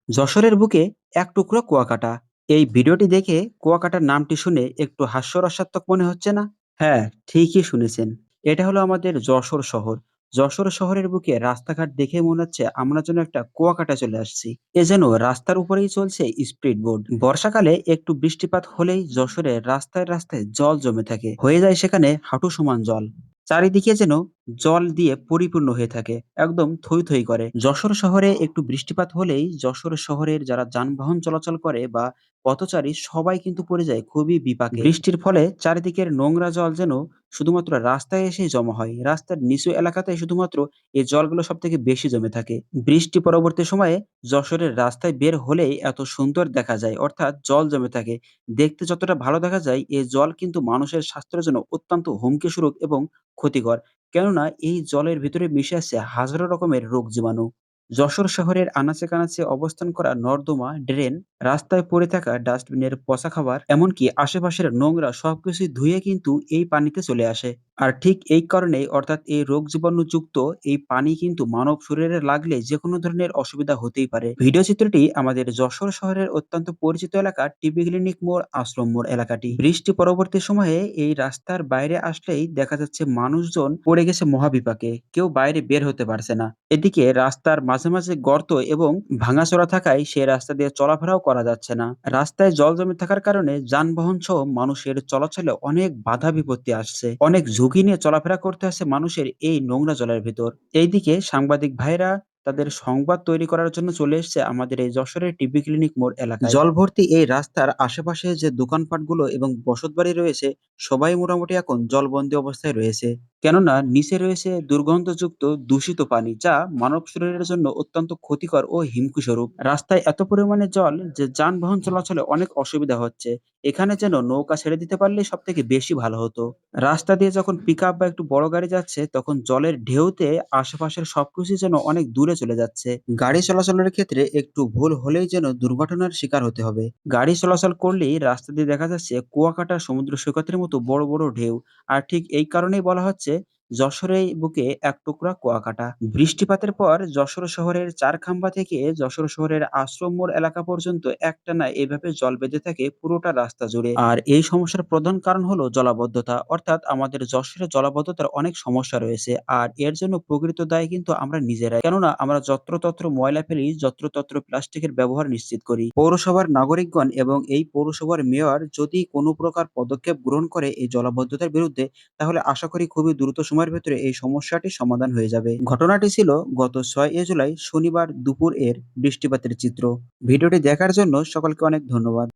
যশোরের বুকে এক টুকরো কুয়াকাটা। এই ভিডিওটি দেখে কুয়াকাটার নামটি শুনে একটু হাস্যরসাত্মক মনে হচ্ছে না? হ্যাঁ, ঠিকই শুনেছেন। এটা হলো আমাদের যশোর শহর। যশোর শহরের বুকে রাস্তাঘাট দেখে মনে হচ্ছে আমরা যেন একটা কুয়াকাটা চলে আসছি। এ যেন রাস্তার উপরেই চলছে স্পিড বোট। বর্ষাকালে একটু বৃষ্টিপাত হলেই যশোরের রাস্তায় রাস্তায় জল জমে থাকে, হয়ে যায় সেখানে হাঁটু সমান জল। চারিদিকে যেন জল দিয়ে পরিপূর্ণ হয়ে থাকে, একদম থই থই করে। যশোর শহরে একটু বৃষ্টিপাত হলেই যশোর শহরের যারা যানবাহন চলাচল করে বা পথচারী সবাই কিন্তু পড়ে যায় খুবই বিপাকে। বৃষ্টির ফলে চারিদিকের নোংরা জল যেন শুধুমাত্র রাস্তায় এসেই জমা হয়, রাস্তার নিচু এলাকাতে শুধুমাত্র এই জলগুলো সব থেকে বেশি জমে থাকে। বৃষ্টি পরবর্তী সময়ে যশোরের রাস্তায় বের হলেই এত সুন্দর দেখা যায়, অর্থাৎ জল জমে থাকে। দেখতে যতটা ভালো দেখা যায়, এই জল কিন্তু মানুষের স্বাস্থ্যের জন্য অত্যন্ত হুমকি স্বরূপ এবং ক্ষতিকর। কেননা এই জলের ভিতরে মিশে আছে হাজারো রকমের রোগ জীবাণু। যশোর শহরের আনাচে কানাচে অবস্থান করা নর্দমা, ড্রেন, রাস্তায় পড়ে থাকা ডাস্টবিনের পচা খাবার, এমনকি আশেপাশের নোংরা সবকিছু ধুয়ে কিন্তু এই পানিতে চলে আসে। আর ঠিক এই কারণেই, অর্থাৎ এই রোগ জীবাণু যুক্ত এই পানি কিন্তু মানব শরীরে লাগলে যেকোনো ধরনের অসুবিধা হতেই পারে। ভিডিও চিত্রটি আমাদের যশোর শহরের অত্যন্ত পরিচিত এলাকা টিবি ক্লিনিক মোড়, আশ্রম মোড় এলাকাটি। বৃষ্টি পরবর্তী সময়ে এই রাস্তার বাইরে আসলেই দেখা যাচ্ছে মানুষজন পড়ে গেছে মহাবিপাকে, কেউ বাইরে বের হতে পারছে না। এদিকে রাস্তার মাঝে মাঝে গর্ত এবং ভাঙাচোরা থাকায় সে রাস্তা দিয়ে চলাফেরাও করা যাচ্ছে না। রাস্তায় জল জমে থাকার কারণে যানবাহন সহ মানুষের চলাচলে অনেক বাধা বিপত্তি আসছে, অনেক ঝুঁকি নিয়ে চলাফেরা করতে হচ্ছে মানুষের এই নোংরা জলের ভিতর। এইদিকে সাংবাদিক ভাইরা তাদের সংবাদ তৈরি করার জন্য চলে এসেছে আমাদের এই যশোরের টিবি ক্লিনিক মোড় এলাকায়। জল ভর্তি এই রাস্তার আশেপাশে যে দোকানপাটগুলো এবং বসতবাড়ি রয়েছে, সবাই মোটামুটি এখন জলবন্দী অবস্থায় রয়েছে। কেননা নিচে রয়েছে দুর্গন্ধযুক্ত দূষিত পানি, যা মানব শরীরের জন্য অত্যন্ত ক্ষতিকর ও হুমকি স্বরূপ। রাস্তায় এত পরিমাণে জল যে যানবাহন চলাচলে অনেক অসুবিধা হচ্ছে। এখানে যেন নৌকা ছেড়ে দিতে পারলে সব থেকে বেশি ভালো হতো। রাস্তা দিয়ে যখন পিকআপ বা একটু বড় গাড়ি যাচ্ছে, তখন জলের ঢেউতে আশেপাশের সবকিছু যেন অনেক দূরে চলে যাচ্ছে। গাড়ি চলাচলের ক্ষেত্রে একটু ভুল হলেই যেন দুর্ঘটনার শিকার হতে হবে। গাড়ি চলাচল করলেই রাস্তা দিয়ে দেখা যাচ্ছে কুয়াকাটা সমুদ্র সৈকতের মতো বড় বড় ঢেউ। আর ঠিক এই কারণেই বলা হচ্ছে যশোরের বুকে এক টুকরা কুয়াকাটা। বৃষ্টিপাতের পর যশোর শহরের চারখাম্বা থেকে যশোর শহরের আশ্রম মোড় এলাকা পর্যন্ত একটানা এভাবে জল বেঁধে থাকে পুরোটা রাস্তা জুড়ে। আর এই সমস্যার প্রধান কারণ হলো জলাবদ্ধতা, অর্থাৎ আমাদের যশোরে জলাবদ্ধতার অনেক সমস্যা রয়েছে। আর এর জন্য প্রকৃত দায়ী কিন্তু আমরা নিজেরাই, কেননা আমরা যত্রতত্র ময়লা ফেলি, যত্রতত্র প্লাস্টিকের ব্যবহার নিশ্চিত করি। পৌরসভার নাগরিকগণ এবং এই পৌরসভার মেয়র যদি কোনো প্রকার পদক্ষেপ গ্রহণ করে এই জলাবদ্ধতার বিরুদ্ধে, তাহলে আশা করি খুবই দ্রুত সময়ের ভেতরে এই সমস্যাটি সমাধান হয়ে যাবে। ঘটনাটি ছিল গত ৬ জুলাই শনিবার দুপুর এর বৃষ্টিপাতের চিত্র। ভিডিওটি দেখার জন্য সকলকে অনেক ধন্যবাদ।